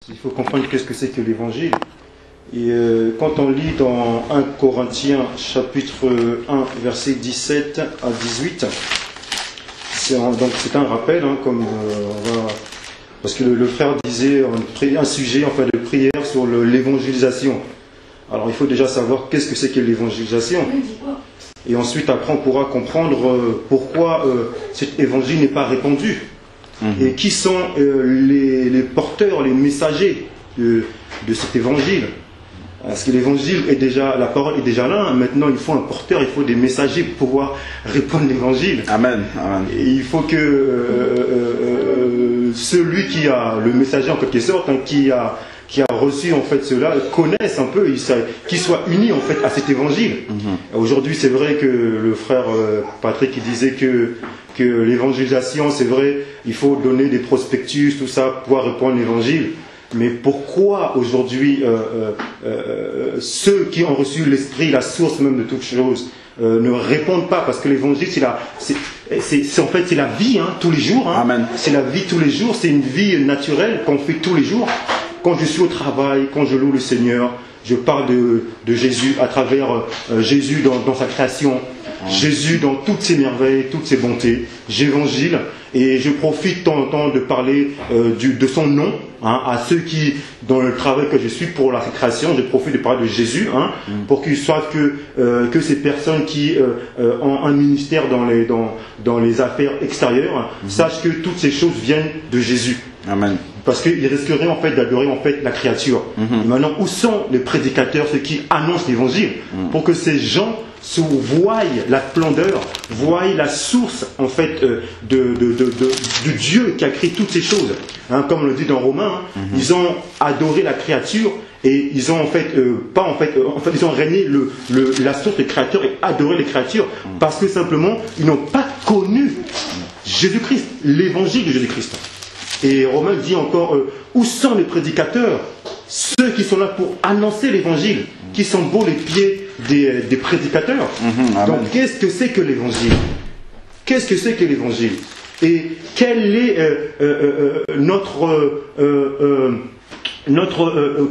Il faut comprendre qu'est-ce que c'est que l'évangile. Et quand on lit dans 1 Corinthiens chapitre 1 verset 17 à 18, c'est un rappel, hein, comme on va, parce que le frère disait un sujet en fait de prière sur l'évangélisation. Alors il faut déjà savoir qu'est-ce que c'est que l'évangélisation. Et ensuite après on pourra comprendre pourquoi cet évangile n'est pas répandu. Et qui sont les porteurs, les messagers de cet évangile. Parce que l'évangile est déjà, la parole est déjà là. Maintenant, il faut un porteur, il faut des messagers pour pouvoir répandre l'évangile. Amen. Amen. Et il faut que celui qui a le messager en quelque sorte, hein, qui a reçu en fait cela, connaisse un peu, qu'il soit uni en fait à cet évangile. Aujourd'hui, c'est vrai que le frère Patrick il disait que l'évangélisation, c'est vrai, il faut donner des prospectus, tout ça, pour pouvoir répandre l'évangile. Mais pourquoi aujourd'hui ceux qui ont reçu l'esprit, la source même de toutes choses, ne répondent pas? Parce que l'évangile, c'est en fait c'est la vie, hein, tous les jours. Hein. Amen. C'est la vie tous les jours, c'est une vie naturelle qu'on fait tous les jours. Quand je suis au travail, quand je loue le Seigneur, je parle de Jésus à travers Jésus dans sa création. Jésus dans toutes ses merveilles, toutes ses bontés, j'évangile et je profite de temps en temps de parler de son nom, hein, à ceux qui, dans le travail que je suis pour la création, je profite de parler de Jésus, hein, pour qu'ils savent que ces personnes qui ont un ministère dans les affaires extérieures sachent que toutes ces choses viennent de Jésus. Amen. Parce qu'ils risqueraient en fait d'adorer en fait la créature. Et maintenant, où sont les prédicateurs, ceux qui annoncent l'évangile, pour que ces gens voient la splendeur, voient la source en fait de Dieu qui a créé toutes ces choses. Hein, comme on le dit dans Romains, ils ont adoré la créature et ils ont en fait ils ont régné la source des créatures et adoré les créatures parce que simplement ils n'ont pas connu Jésus-Christ, l'évangile de Jésus-Christ. Et Romain dit encore, où sont les prédicateurs, ceux qui sont là pour annoncer l'évangile, qui sont beaux les pieds des prédicateurs. Donc qu'est-ce que c'est que l'évangile? Qu'est-ce que c'est que l'évangile? Et quelle est notre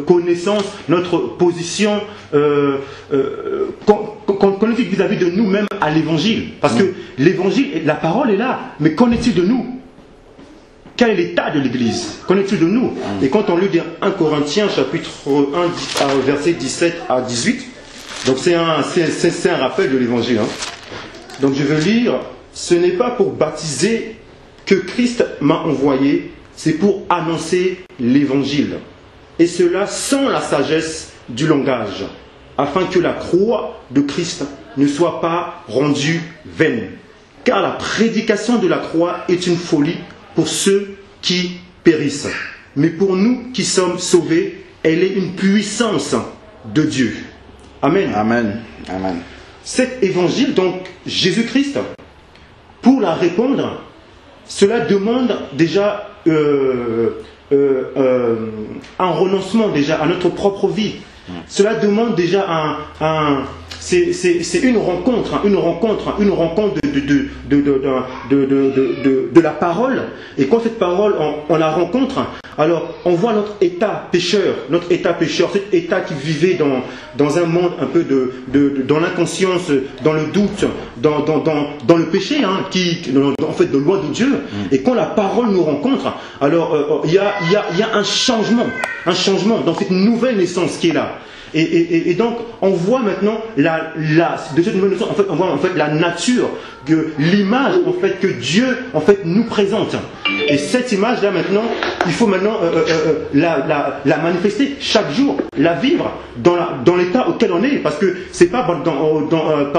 connaissance, notre position qu'en est-il vis-à-vis de nous-mêmes à l'évangile? Parce que l'évangile, la parole est là, mais qu'en est-il de nous? Quel est l'état de l'Église? Qu'en est-il de nous? Et quand on lit 1 Corinthiens chapitre 1 verset 17 à 18, donc c'est un rappel de l'Évangile. Hein. Donc je veux lire, ce n'est pas pour baptiser que Christ m'a envoyé, c'est pour annoncer l'Évangile. Et cela sans la sagesse du langage, afin que la croix de Christ ne soit pas rendue vaine. Car la prédication de la croix est une folie pour ceux qui périssent. Mais pour nous qui sommes sauvés, elle est une puissance de Dieu. Amen. Amen. Amen. Cet évangile, donc Jésus-Christ, pour la répandre, cela demande déjà un renoncement déjà à notre propre vie. Cela demande déjà c'est une rencontre de la parole. Et quand cette parole, on la rencontre, alors on voit notre état pécheur, cet état qui vivait dans un monde un peu dans l'inconscience, dans le doute, dans le péché, hein, en fait de loin de Dieu. Et quand la parole nous rencontre, alors il y a un changement dans cette nouvelle naissance qui est là. Et donc, on voit maintenant de cette nouvelle naissance, on voit la nature, l'image en fait que Dieu en fait nous présente. Et cette image-là maintenant, il faut maintenant la manifester chaque jour, la vivre dans l'état auquel on est, parce que c'est pas par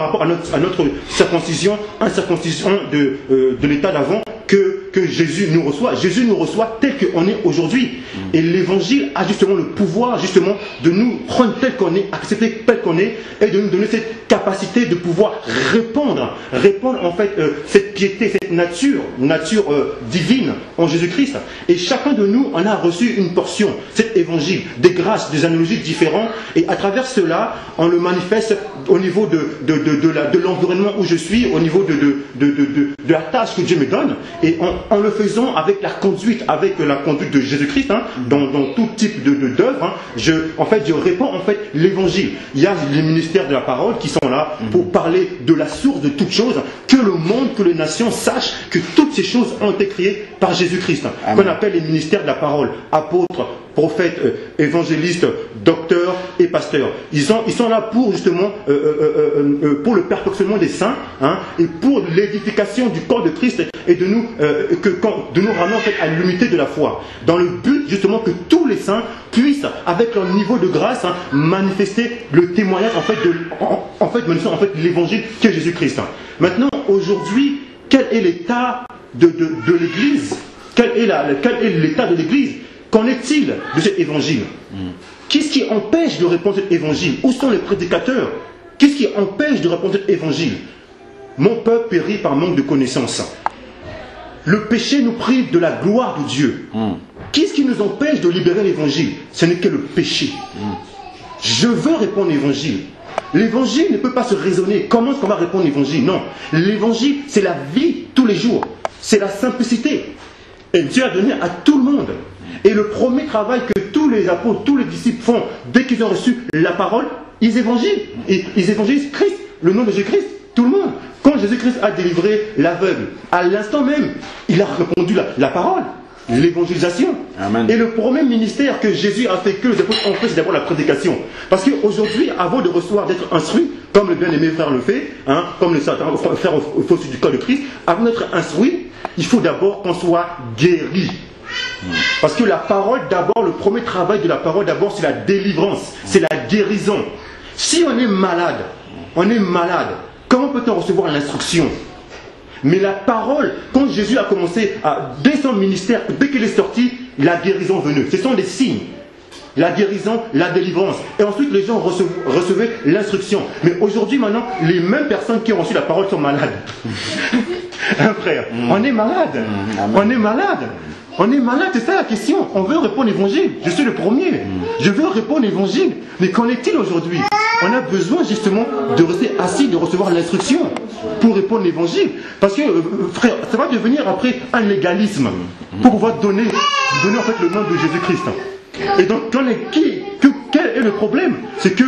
rapport à notre circoncision, de l'état d'avant que Jésus nous reçoit. Jésus nous reçoit tel qu'on est aujourd'hui. Et l'évangile a justement le pouvoir justement de nous prendre tel qu'on est, accepter tel qu'on est, et de nous donner cette capacité de pouvoir répandre en fait cette piété, cette nature divine en Jésus-Christ. Et chacun de nous en a reçu une portion, cet évangile, des grâces, des analogies différentes, et à travers cela, on le manifeste au niveau de l'environnement où je suis, au niveau de la tâche que Dieu me donne, et en le faisant avec la conduite de Jésus-Christ, hein, dans tout type d'œuvre, hein, en fait, je réponds en fait l'évangile. Il y a les ministères de la parole qui sont là pour parler de la source de toutes choses, que le monde, que les nations sachent que toutes ces choses ont été créées par Jésus-Christ, hein, qu'on appelle les ministères de la parole, apôtres, prophètes, évangélistes, docteurs et pasteurs. Ils sont là pour justement pour le perfectionnement des saints, hein, et pour l'édification du corps de Christ et de nous ramener en fait à l'unité de la foi, dans le but justement que tous les saints puissent, avec leur niveau de grâce, hein, manifester le témoignage manifester l'évangile qu'est Jésus-Christ. Maintenant, aujourd'hui, quel est l'état de l'Église? Quel est l'état de l'Église? Qu'en est-il de cet évangile? Qu'est-ce qui empêche de répondre cet évangile? Où sont les prédicateurs? Qu'est-ce qui empêche de répondre cet évangile? Mon peuple périt par manque de connaissance. Le péché nous prive de la gloire de Dieu. Qu'est-ce qui nous empêche de libérer l'évangile? Ce n'est que le péché. Je veux répondre l'évangile. L'évangile ne peut pas se raisonner. Comment est-ce qu'on va répondre l'évangile? Non. L'évangile, c'est la vie tous les jours. C'est la simplicité. Et Dieu a donné à tout le monde. Et le premier travail que tous les apôtres, tous les disciples font, dès qu'ils ont reçu la parole, ils évangélisent. Et ils évangélisent Christ, le nom de Jésus-Christ, tout le monde. Quand Jésus-Christ a délivré l'aveugle, à l'instant même, il a répondu la parole, l'évangélisation. Et le premier ministère que Jésus a fait, que les apôtres ont fait, c'est d'abord la prédication. Parce qu'aujourd'hui, avant de recevoir, d'être instruit, comme le bien-aimé frère le fait, hein, comme le frère au fond du corps de Christ, avant d'être instruit, il faut d'abord qu'on soit guéri. Parce que la parole, d'abord, le premier travail de la parole, d'abord, c'est la délivrance, c'est la guérison. Si on est malade, comment peut-on recevoir l'instruction? Mais la parole, quand Jésus a commencé, dès son ministère, dès qu'il est sorti, la guérison venue. Ce sont des signes. La guérison, la délivrance. Et ensuite, les gens recevaient l'instruction. Mais aujourd'hui, maintenant, les mêmes personnes qui ont reçu la parole sont malades. Hein, frère, on est malade. On est malade. On est malade, c'est ça la question. On veut répondre l'évangile. Je suis le premier. Je veux répondre l'évangile. Mais qu'en est-il aujourd'hui? On a besoin justement de rester assis, de recevoir l'instruction pour répondre l'évangile. Parce que, frère, ça va devenir après un légalisme pour pouvoir donner en fait le nom de Jésus-Christ. Et donc, quel est le problème? C'est que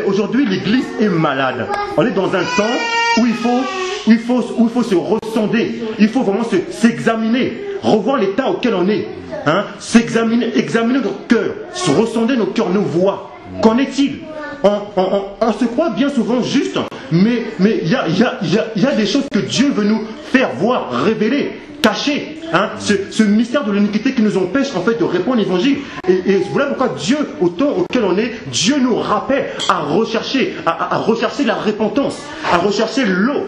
aujourd'hui l'Église est malade. On est dans un temps où il faut se ressonder. Il faut vraiment s'examiner, revoir l'état auquel on est, hein, examiner nos cœurs, se ressonder nos cœurs, nos voix. Qu'en est-il? On se croit bien souvent juste, mais il y a des choses que Dieu veut nous faire voir, révéler, cacher, hein, ce mystère de l'iniquité qui nous empêche en fait de répondre l'évangile. Et voilà pourquoi Dieu, au temps auquel on est, Dieu nous rappelle à rechercher la repentance, à rechercher l'eau.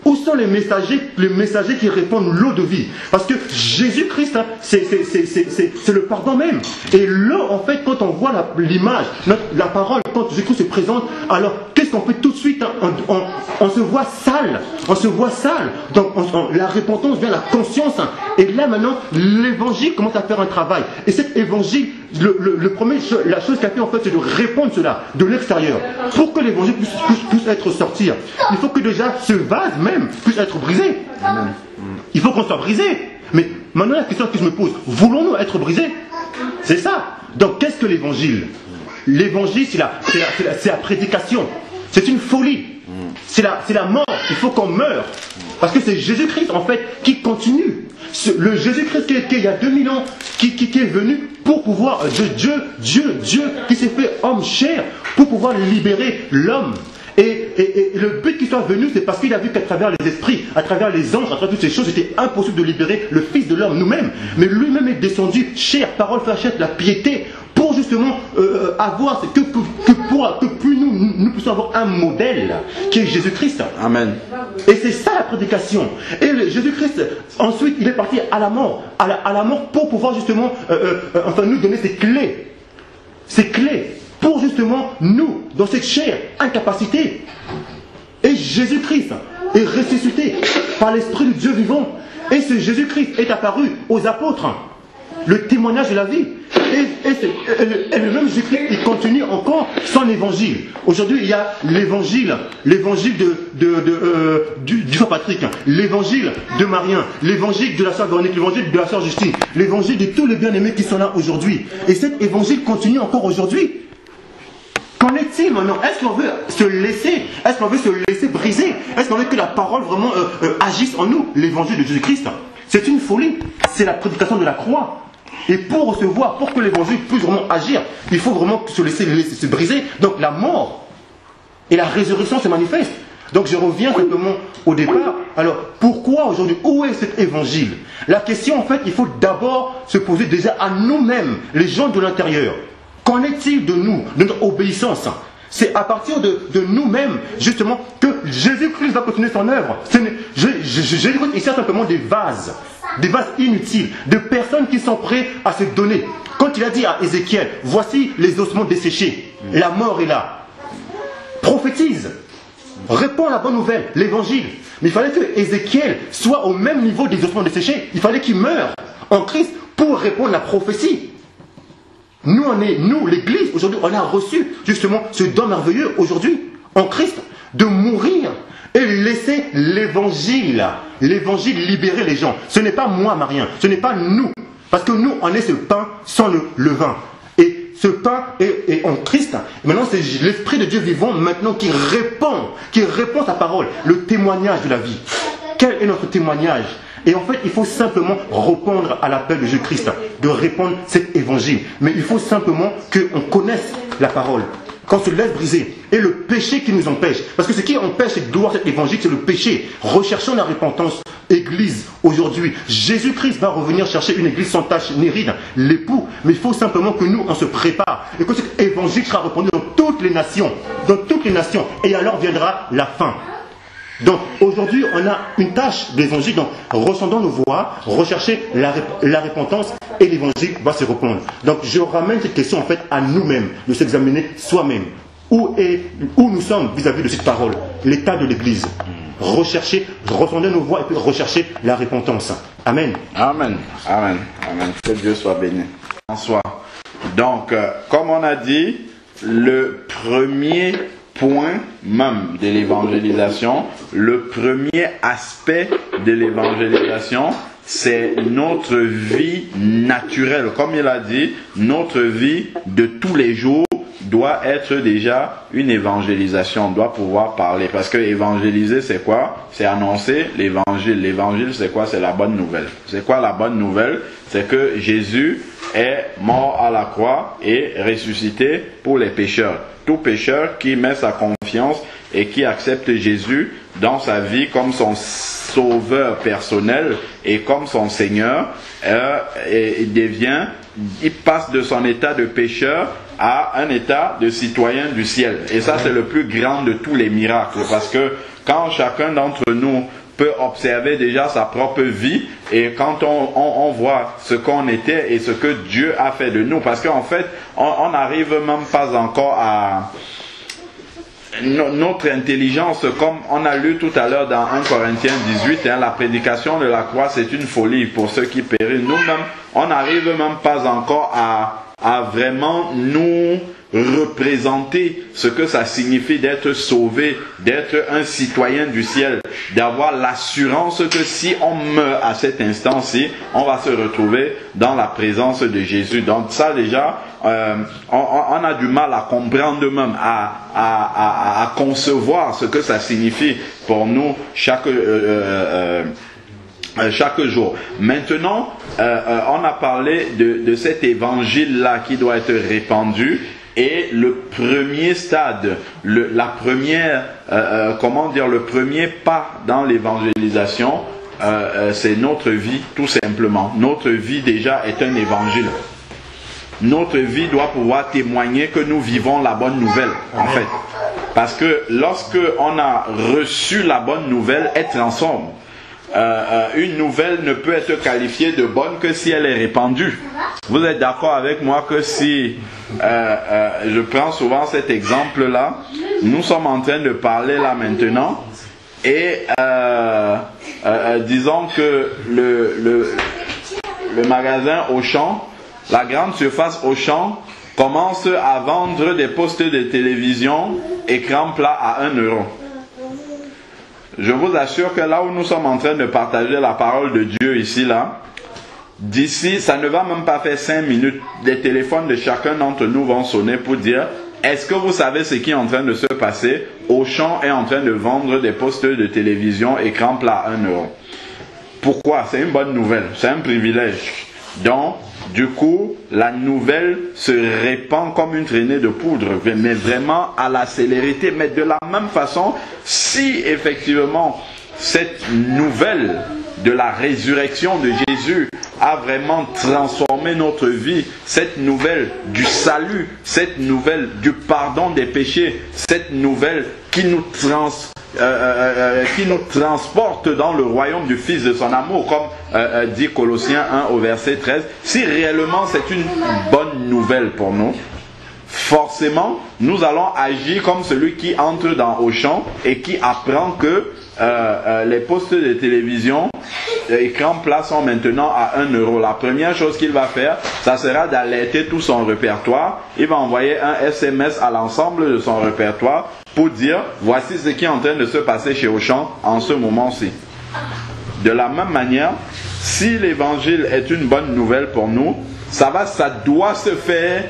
Où sont les messagers qui répondent l'eau de vie? Parce que Jésus-Christ, hein, c'est le pardon même. Et l'eau, en fait, quand on voit l'image, la parole, quand Jésus-Christ se présente, alors qu'est-ce qu'on fait tout de suite, hein? On se voit sale. On se voit sale. Donc la repentance vient, la conscience. Hein. Et là maintenant, l'évangile commence à faire un travail. Et cet évangile, la chose qu'il a fait en fait, c'est de répondre cela de l'extérieur. Pour que l'évangile puisse être sorti, il faut que déjà ce vase même puisse être brisé. Il faut qu'on soit brisé. Mais maintenant la question que je me pose, voulons-nous être brisés? C'est ça. Donc qu'est-ce que l'évangile? L'évangile, c'est la prédication. C'est une folie. C'est la mort. Il faut qu'on meure. Parce que c'est Jésus-Christ en fait qui continue. Le Jésus-Christ qui il y a 2000 ans, qui est venu pour pouvoir, Dieu qui s'est fait homme chair, pour pouvoir libérer l'homme. Et le but qu'il soit venu, c'est parce qu'il a vu qu'à travers les esprits, à travers les anges, à travers toutes ces choses, c'était impossible de libérer le Fils de l'homme, nous-mêmes. Mais lui-même est descendu, chair, parole, fachette, la piété, pour justement avoir, que plus nous puissions avoir un modèle, qui est Jésus-Christ. Amen. Et c'est ça la prédication. Et Jésus-Christ, ensuite, il est parti à la mort. À la mort pour pouvoir justement, nous donner ses clés. Ces clés. Pour justement, nous, dans cette chair, incapacité. Et Jésus-Christ est ressuscité par l'Esprit de Dieu vivant. Et ce Jésus-Christ est apparu aux apôtres. le témoignage de la vie. Et le même Jésus-Christ, il continue encore son évangile. Aujourd'hui, il y a l'évangile du frère Patrick, l'évangile de Marien, l'évangile de la sœur Véronique, l'évangile de la sœur Justine, l'évangile de tous les bien-aimés qui sont là aujourd'hui. Et cet évangile continue encore aujourd'hui. Qu'en est-il maintenant? Est-ce qu'on veut se laisser, briser? Est-ce qu'on veut que la parole vraiment agisse en nous? L'évangile de Jésus-Christ, c'est une folie. C'est la prédication de la croix. Et pour recevoir, pour que l'évangile puisse vraiment agir, il faut vraiment se laisser se briser. Donc la mort et la résurrection se manifestent. Donc je reviens simplement au départ. Alors pourquoi aujourd'hui? Où est cet évangile? La question en fait, il faut d'abord se poser déjà à nous-mêmes, les gens de l'intérieur. Qu'en est-il de nous, de notre obéissance? C'est à partir de nous-mêmes, justement, que Jésus-Christ va continuer son œuvre. Jésus-Christ, il sert simplement des vases inutiles, de personnes qui sont prêtes à se donner. Quand il a dit à Ézéchiel, voici les ossements desséchés, la mort est là. Prophétise, réponds à la bonne nouvelle, l'évangile. Mais il fallait que Ézéchiel soit au même niveau des ossements desséchés. Il fallait qu'il meure en Christ pour répondre à la prophétie. Nous, l'Église, aujourd'hui, on a reçu justement ce don merveilleux aujourd'hui, en Christ, de mourir et laisser l'évangile libérer les gens. Ce n'est pas moi, Marien, ce n'est pas nous. Parce que nous, on est ce pain sans le levain. Et ce pain est en Christ. Maintenant, c'est l'Esprit de Dieu vivant maintenant qui répond sa parole, le témoignage de la vie. Quel est notre témoignage? Et en fait, il faut simplement répondre à l'appel de Jésus-Christ, de répondre cet évangile. Mais il faut simplement qu'on connaisse la parole, qu'on se laisse briser. Et le péché qui nous empêche, parce que ce qui empêche cette gloire, cet évangile, c'est le péché. Recherchons la repentance. Église, aujourd'hui, Jésus-Christ va revenir chercher une église sans tache ni ride, l'époux. Mais il faut simplement que nous, on se prépare. Et que cet évangile sera répandu dans toutes les nations. Dans toutes les nations. Et alors viendra la fin. Donc aujourd'hui, on a une tâche d'évangile. Donc ressentons nos voix, rechercher la repentance et l'évangile va se répondre. Donc je ramène cette question en fait à nous-mêmes, de s'examiner soi-même. Où nous sommes vis-à-vis de cette parole, l'état de l'Église. Rechercher, ressonder nos voix et puis rechercher la repentance. Amen. Amen. Amen. Amen. Que Dieu soit béni. Bonsoir. Donc, comme on a dit, le premier point même de l'évangélisation, le premier aspect de l'évangélisation, c'est notre vie naturelle. Comme il a dit, notre vie de tous les jours doit être déjà une évangélisation. On doit pouvoir parler. Parce que évangéliser, c'est quoi? C'est annoncer l'évangile. L'évangile, c'est quoi? C'est la bonne nouvelle. C'est quoi la bonne nouvelle? C'est que Jésus est mort à la croix et ressuscité pour les pécheurs. Tout pécheur qui met sa confiance et qui accepte Jésus dans sa vie comme son sauveur personnel et comme son Seigneur, il passe de son état de pécheur à un état de citoyen du ciel. Et ça, c'est le plus grand de tous les miracles. Parce que quand chacun d'entre nous peut observer déjà sa propre vie et quand on voit ce qu'on était et ce que Dieu a fait de nous, parce qu'en fait, on n'arrive même pas encore à notre intelligence, comme on a lu tout à l'heure dans 1 Corinthiens 18, la prédication de la croix, c'est une folie pour ceux qui périssent. Nous-mêmes, on n'arrive même pas encore à vraiment nous représenter ce que ça signifie d'être sauvé, d'être un citoyen du ciel, d'avoir l'assurance que si on meurt à cet instant-ci, on va se retrouver dans la présence de Jésus. Donc ça déjà, on a du mal à comprendre même, à concevoir ce que ça signifie pour nous chaque jour. Maintenant, on a parlé de cet évangile-là qui doit être répandu. Et le premier stade, le premier pas dans l'évangélisation, c'est notre vie, tout simplement. Notre vie déjà est un évangile. Notre vie doit pouvoir témoigner que nous vivons la bonne nouvelle, en fait. Parce que lorsque on a reçu la bonne nouvelle, elle transforme. Une nouvelle ne peut être qualifiée de bonne que si elle est répandue. Vous êtes d'accord avec moi que si je prends souvent cet exemple-là, nous sommes en train de parler là maintenant et disons que le magasin Auchan, la grande surface Auchan, commence à vendre des postes de télévision écran plat à 1 euro. Je vous assure que là où nous sommes en train de partager la parole de Dieu ici, là, d'ici, ça ne va même pas faire 5 minutes. Les téléphones de chacun d'entre nous vont sonner pour dire: est-ce que vous savez ce qui est en train de se passer? Auchan est en train de vendre des postes de télévision écran plat à 1 euro. Pourquoi? C'est une bonne nouvelle, c'est un privilège. Donc, du coup, la nouvelle se répand comme une traînée de poudre, mais vraiment à la célérité. Mais de la même façon, si effectivement cette nouvelle de la résurrection de Jésus a vraiment transformé notre vie, cette nouvelle du salut, cette nouvelle du pardon des péchés, cette nouvelle qui nous transporte dans le royaume du Fils de son amour, comme dit Colossiens 1 au verset 13, si réellement c'est une bonne nouvelle pour nous, forcément, nous allons agir comme celui qui entre dans Auchan et qui apprend que les postes de télévision écran plat sont maintenant à 1 euro. La première chose qu'il va faire, ça sera d'alerter tout son répertoire. Il va envoyer un SMS à l'ensemble de son répertoire pour dire: voici ce qui est en train de se passer chez Auchan en ce moment-ci. De la même manière, si l'évangile est une bonne nouvelle pour nous, ça doit se faire,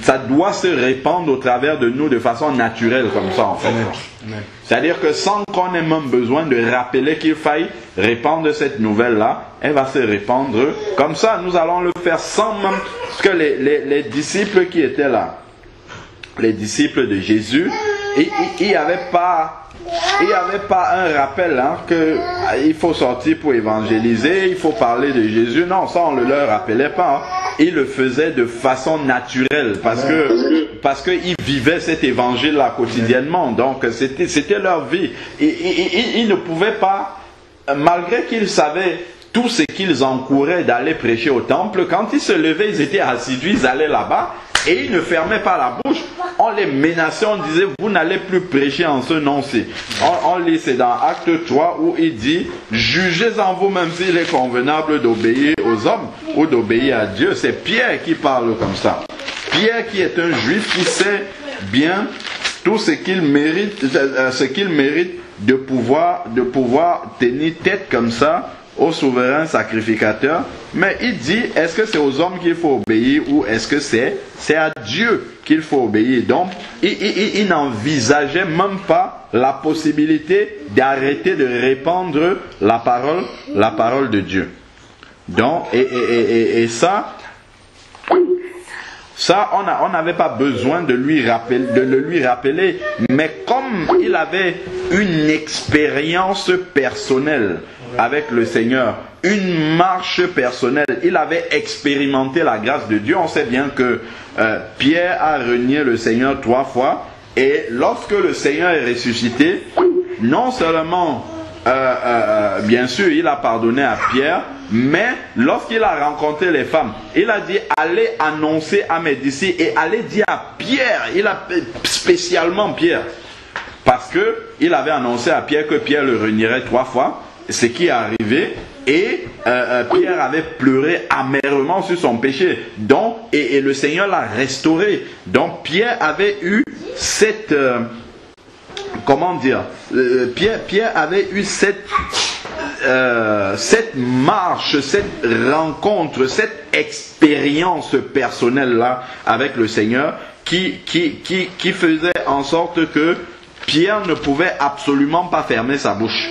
ça doit se répandre au travers de nous de façon naturelle comme ça en fait. C'est-à-dire que sans qu'on ait même besoin de rappeler qu'il faille répandre cette nouvelle-là, elle va se répandre comme ça. Nous allons le faire sans même que les disciples qui étaient là, les disciples de Jésus, il n'y avait pas un rappel qu'il faut sortir pour évangéliser, il faut parler de Jésus. Non, ça on ne leur rappelait pas. Ils le faisaient de façon naturelle parce qu'ils vivaient cet évangile-là quotidiennement. Donc c'était leur vie. Ils ne pouvaient pas, malgré qu'ils savaient tout ce qu'ils encouraient d'aller prêcher au temple, quand ils se levaient, ils étaient assidus, ils allaient là-bas. Et ils ne fermaient pas la bouche. On les menaçait, on disait: vous n'allez plus prêcher en ce nom-ci. On lit, c'est dans Acte 3 où il dit: jugez en vous-même s'il est convenable d'obéir aux hommes ou d'obéir à Dieu. C'est Pierre qui parle comme ça. Pierre qui est un juif qui sait bien tout ce qu'il mérite, de pouvoir tenir tête comme ça au souverain sacrificateur, mais il dit: est-ce que c'est aux hommes qu'il faut obéir ou est-ce que c'est à Dieu qu'il faut obéir? Donc il n'envisageait même pas la possibilité d'arrêter de répandre la parole de Dieu. Donc et ça on n'avait pas besoin de le lui rappeler, mais comme il avait une expérience personnelle avec le Seigneur, une marche personnelle, il avait expérimenté la grâce de Dieu. On sait bien que Pierre a renié le Seigneur 3 fois, et lorsque le Seigneur est ressuscité, non seulement bien sûr il a pardonné à Pierre, mais lorsqu'il a rencontré les femmes, il a dit: allez annoncer à mes disciples et allez dire à Pierre. Il a spécialement Pierre, parce que il avait annoncé à Pierre que Pierre le renierait 3 fois, ce qui est arrivé, et Pierre avait pleuré amèrement sur son péché. Donc et le Seigneur l'a restauré. Donc Pierre avait eu cette Pierre avait eu cette marche, cette rencontre, cette expérience personnelle-là avec le Seigneur qui faisait en sorte que Pierre ne pouvait absolument pas fermer sa bouche.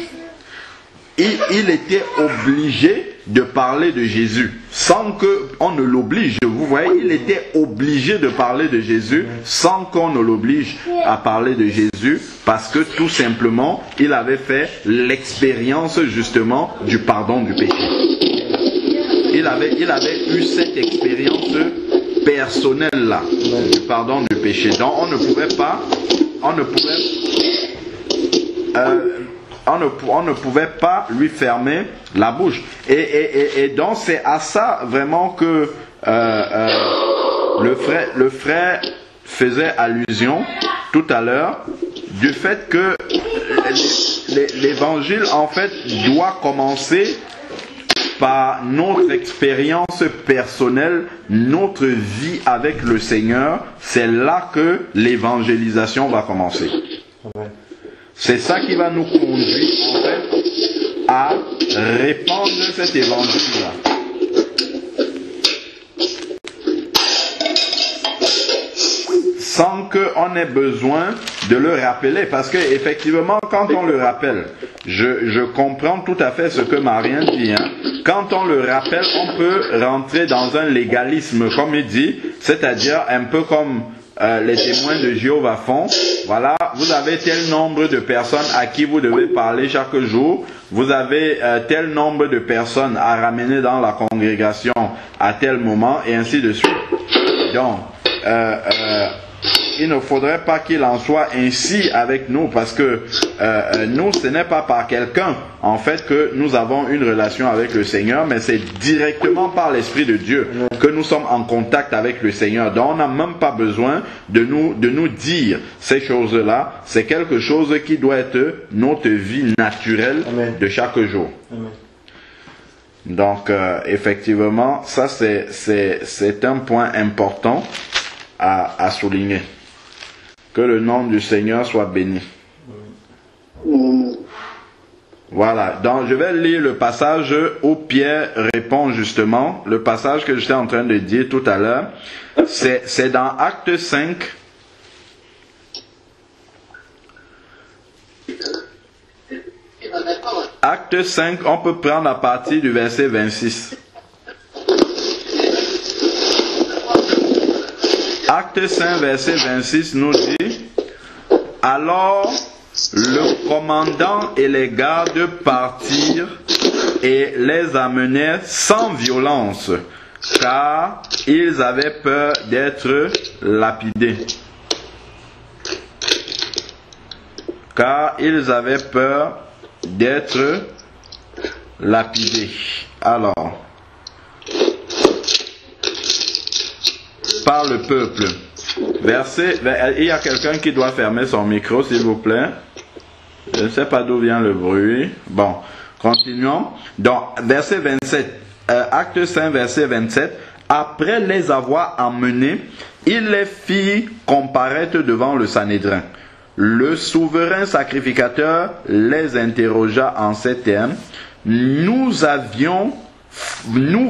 Il était obligé de parler de Jésus sans qu'on ne l'oblige. Vous voyez, il était obligé de parler de Jésus sans qu'on ne l'oblige à parler de Jésus, parce que tout simplement il avait fait l'expérience justement du pardon du péché. Il avait eu cette expérience personnelle là du pardon du péché. Donc on ne pouvait pas lui fermer la bouche. Et donc c'est à ça vraiment que le frère faisait allusion tout à l'heure, du fait que l'évangile en fait doit commencer par notre expérience personnelle, notre vie avec le Seigneur, c'est là que l'évangélisation va commencer. C'est ça qui va nous conduire en fait à répandre cet évangile-là. Sans qu'on ait besoin de le rappeler. Parce que effectivement, quand on le rappelle, je comprends tout à fait ce que Marien dit. Hein. Quand on le rappelle, on peut rentrer dans un légalisme, comme il dit, c'est-à-dire un peu comme les témoins de Jéhovah font. Voilà, vous avez tel nombre de personnes à qui vous devez parler chaque jour. Vous avez tel nombre de personnes à ramener dans la congrégation à tel moment, et ainsi de suite. Donc, il ne faudrait pas qu'il en soit ainsi avec nous, parce que nous, ce n'est pas par quelqu'un en fait que nous avons une relation avec le Seigneur, mais c'est directement par l'Esprit de Dieu que nous sommes en contact avec le Seigneur. Donc on n'a même pas besoin de nous dire ces choses-là. C'est quelque chose qui doit être notre vie naturelle de chaque jour. Amen. Donc effectivement, ça c'est un point important à souligner. Que le nom du Seigneur soit béni. Voilà, donc je vais lire le passage où Pierre répond justement, le passage que j'étais en train de dire tout à l'heure, c'est dans Acte 5. Acte 5, on peut prendre à partir du verset 26. Acte 5, verset 26 nous dit: alors le commandant et les gardes partirent et les amenèrent sans violence, car ils avaient peur d'être lapidés. Car ils avaient peur d'être lapidés. Alors, par le peuple. Il y a quelqu'un qui doit fermer son micro, s'il vous plaît. Je ne sais pas d'où vient le bruit. Bon, continuons. Donc, verset 27. Acte 5, verset 27. Après les avoir emmenés, il les fit comparaître devant le Sanhédrin. Le souverain sacrificateur les interrogea en ces termes: nous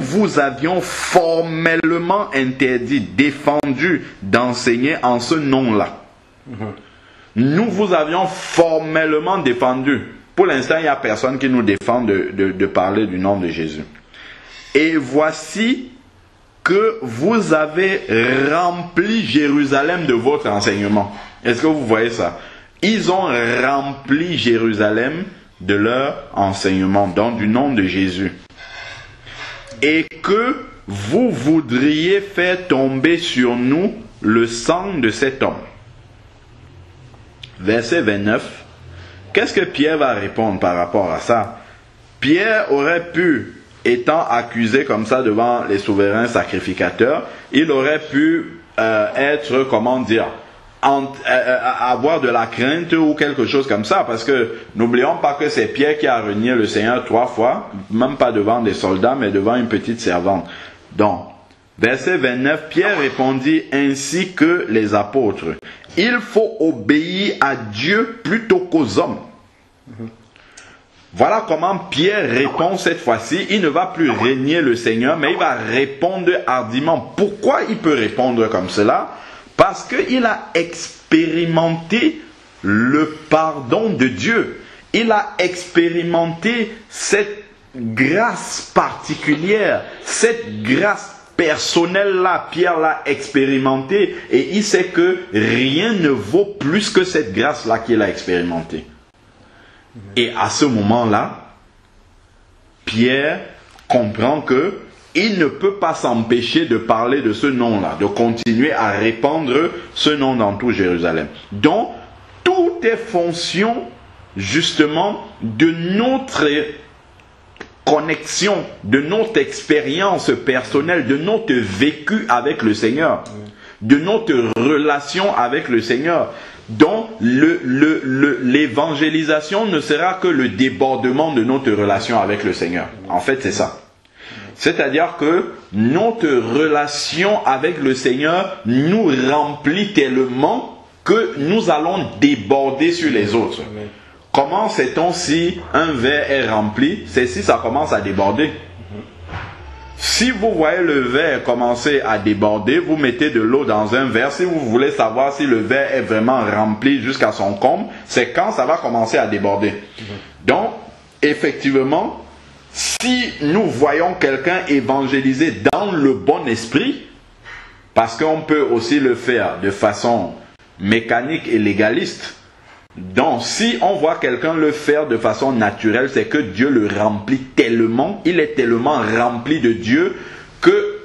vous avions formellement interdit, défendu d'enseigner en ce nom-là. Nous vous avions formellement défendu. Pour l'instant, il n'y a personne qui nous défend de parler du nom de Jésus. Et voici que vous avez rempli Jérusalem de votre enseignement. Est-ce que vous voyez ça? Ils ont rempli Jérusalem de leur enseignement, donc du nom de Jésus. Et que vous voudriez faire tomber sur nous le sang de cet homme. Verset 29. Qu'est-ce que Pierre va répondre par rapport à ça? Pierre aurait pu, étant accusé comme ça devant les souverains sacrificateurs, il aurait pu être, comment dire, avoir de la crainte ou quelque chose comme ça, parce que n'oublions pas que c'est Pierre qui a renié le Seigneur 3 fois, même pas devant des soldats, mais devant une petite servante. Donc, verset 29, Pierre répondit ainsi que les apôtres: il faut obéir à Dieu plutôt qu'aux hommes. Voilà comment Pierre répond cette fois-ci. Il ne va plus régner le Seigneur, mais il va répondre hardiment. Pourquoi il peut répondre comme cela? Parce qu'il a expérimenté le pardon de Dieu. Il a expérimenté cette grâce particulière, cette grâce personnelle-là. Pierre l'a expérimenté et il sait que rien ne vaut plus que cette grâce-là qu'il a expérimentée. Et à ce moment-là, Pierre comprend que il ne peut pas s'empêcher de parler de ce nom-là, de continuer à répandre ce nom dans tout Jérusalem. Donc, tout est fonction justement de notre connexion, de notre expérience personnelle, de notre vécu avec le Seigneur, de notre relation avec le Seigneur. Donc, l'évangélisation ne sera que le débordement de notre relation avec le Seigneur. En fait, c'est ça. C'est-à-dire que notre relation avec le Seigneur nous remplit tellement que nous allons déborder sur les autres. Amen. Comment sait-on si un verre est rempli? C'est si ça commence à déborder. Si vous voyez le verre commencer à déborder, vous mettez de l'eau dans un verre. Si vous voulez savoir si le verre est vraiment rempli jusqu'à son comble, c'est quand ça va commencer à déborder. Donc, effectivement, si nous voyons quelqu'un évangéliser dans le bon esprit, parce qu'on peut aussi le faire de façon mécanique et légaliste, donc si on voit quelqu'un le faire de façon naturelle, c'est que Dieu le remplit tellement, il est tellement rempli de Dieu que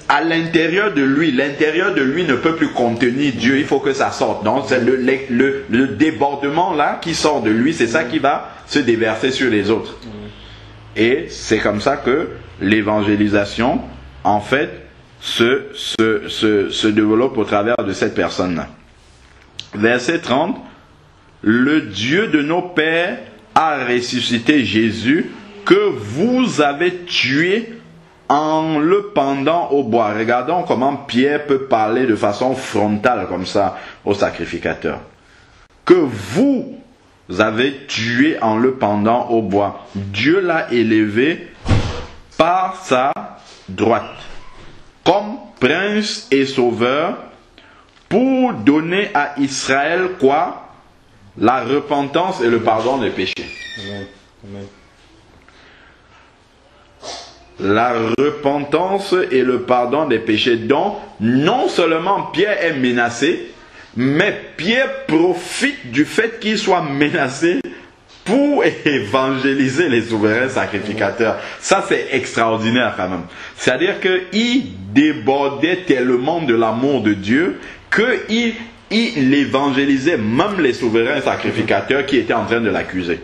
à l'intérieur de lui ne peut plus contenir Dieu, il faut que ça sorte. Donc c'est le débordement là qui sort de lui, c'est ça qui va se déverser sur les autres. Et c'est comme ça que l'évangélisation, en fait, se développe au travers de cette personne-là. Verset 30, le Dieu de nos pères a ressuscité Jésus que vous avez tué en le pendant au bois. Regardons comment Pierre peut parler de façon frontale comme ça au sacrificateur. Que vous avez tué en le pendant au bois. Dieu l'a élevé par sa droite comme prince et sauveur pour donner à Israël quoi? La repentance et le pardon des péchés. Amen. Amen. La repentance et le pardon des péchés. Donc, non seulement Pierre est menacé, mais Pierre profite du fait qu'il soit menacé pour évangéliser les souverains sacrificateurs. Ça, c'est extraordinaire quand même. C'est-à-dire qu'il débordait tellement de l'amour de Dieu qu'il évangélisait même les souverains sacrificateurs qui étaient en train de l'accuser.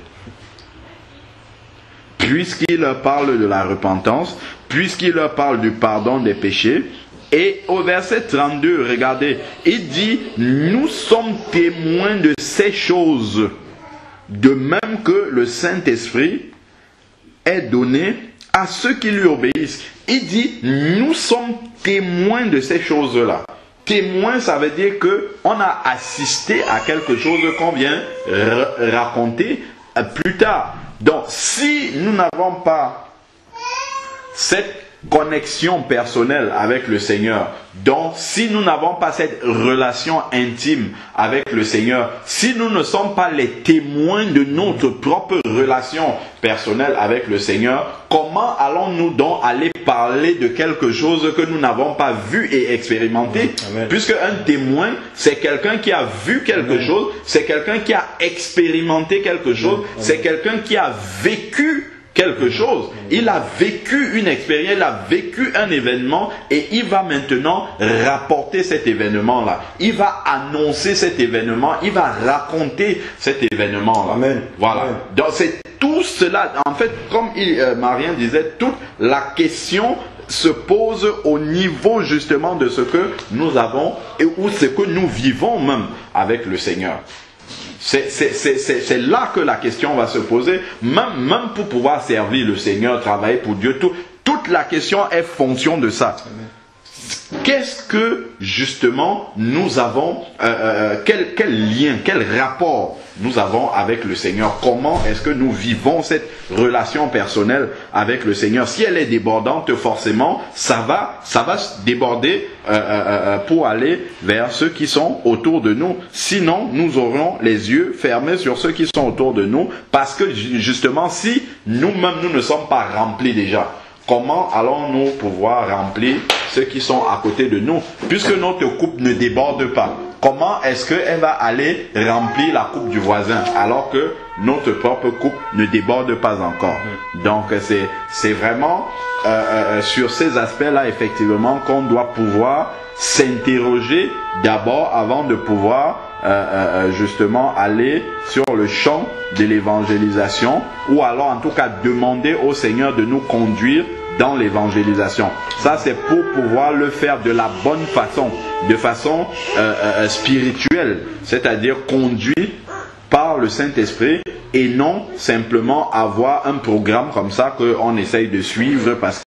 Puisqu'il leur parle de la repentance, puisqu'il leur parle du pardon des péchés, et au verset 32, regardez, il dit, nous sommes témoins de ces choses, de même que le Saint-Esprit est donné à ceux qui lui obéissent. Il dit, nous sommes témoins de ces choses-là. Témoin, ça veut dire qu'on a assisté à quelque chose qu'on vient raconter plus tard. Donc, si nous n'avons pas cette connexion personnelle avec le Seigneur, donc si nous n'avons pas cette relation intime avec le Seigneur, si nous ne sommes pas les témoins de notre propre relation personnelle avec le Seigneur, comment allons-nous donc aller parler de quelque chose que nous n'avons pas vu et expérimenté? Amen. Puisque un témoin, c'est quelqu'un qui a vu quelque chose, c'est quelqu'un qui a expérimenté quelque chose, c'est quelqu'un qui a vécu quelque chose. Il a vécu une expérience, il a vécu un événement et il va maintenant rapporter cet événement-là. Il va annoncer cet événement, il va raconter cet événement-là. Amen. Voilà. Amen. Donc c'est tout cela, en fait, comme Marien disait, toute la question se pose au niveau justement de ce que nous avons et ou ce que nous vivons même avec le Seigneur. C'est là que la question va se poser, même pour pouvoir servir le Seigneur, travailler pour Dieu. Toute la question est fonction de ça. Qu'est-ce que justement nous avons, quel lien, quel rapport nous avons avec le Seigneur? Comment est-ce que nous vivons cette relation personnelle avec le Seigneur? Si elle est débordante, forcément, ça va se déborder pour aller vers ceux qui sont autour de nous. Sinon, nous aurons les yeux fermés sur ceux qui sont autour de nous, parce que justement, si nous-mêmes, nous ne sommes pas remplis déjà, comment allons-nous pouvoir remplir ceux qui sont à côté de nous, puisque notre coupe ne déborde pas? Comment est-ce qu'elle va aller remplir la coupe du voisin alors que notre propre coupe ne déborde pas encore? Donc c'est vraiment sur ces aspects-là effectivement qu'on doit pouvoir s'interroger d'abord avant de pouvoir justement aller sur le champ de l'évangélisation, ou alors en tout cas demander au Seigneur de nous conduire dans l'évangélisation. Ça, c'est pour pouvoir le faire de la bonne façon, de façon spirituelle, c'est-à-dire conduit par le Saint-Esprit, et non simplement avoir un programme comme ça qu'on essaye de suivre parce